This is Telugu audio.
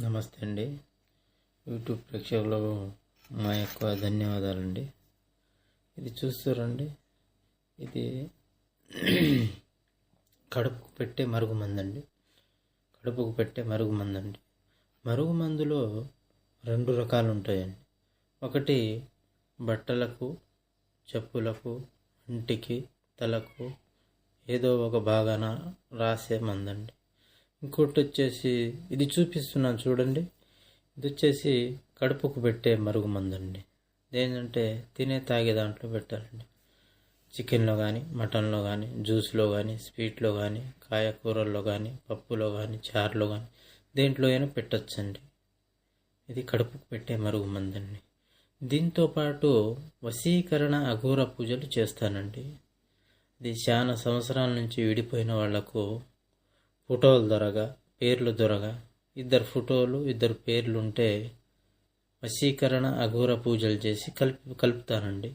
నమస్తే అండి. యూట్యూబ్ ప్రేక్షకులకు మా యొక్క ధన్యవాదాలండి. ఇది చూస్తారండి, ఇది కడుపుకు పెట్టే మరుగుమందండి. కడుపుకు పెట్టే మరుగుమందండి. మరుగుమందులో 2 రకాలు ఉంటాయండి. ఒకటి బట్టలకు, చెప్పులకు, ఇంటికి, తలకు ఏదో ఒక భాగాన రాసే మందండి. ఇంకోటి వచ్చేసి ఇది చూపిస్తున్నాను చూడండి, ఇది వచ్చేసి కడుపుకు పెట్టే మరుగుమందండి. ఏంటంటే తాగే దాంట్లో పెట్టాలండి. చికెన్లో కానీ, మటన్లో కానీ, జ్యూస్లో కానీ, స్వీట్లో కానీ, కాయకూరల్లో కానీ, పప్పులో కానీ, చారులో కానీ, దేంట్లో అయినా పెట్టచ్చండి. ఇది కడుపుకు పెట్టే మరుగుమందండి. దీంతోపాటు వశీకరణ అఘోర పూజలు చేస్తానండి. ఇది చాలా సంవత్సరాల నుంచి విడిపోయిన వాళ్లకు ఫోటోల దొరగా, పేర్లు దొరగా, 2 ఫోటోలు 2 పేర్లు ఉంటే వశీకరణ అఘోర పూజలు చేసి కలుపుతానండి.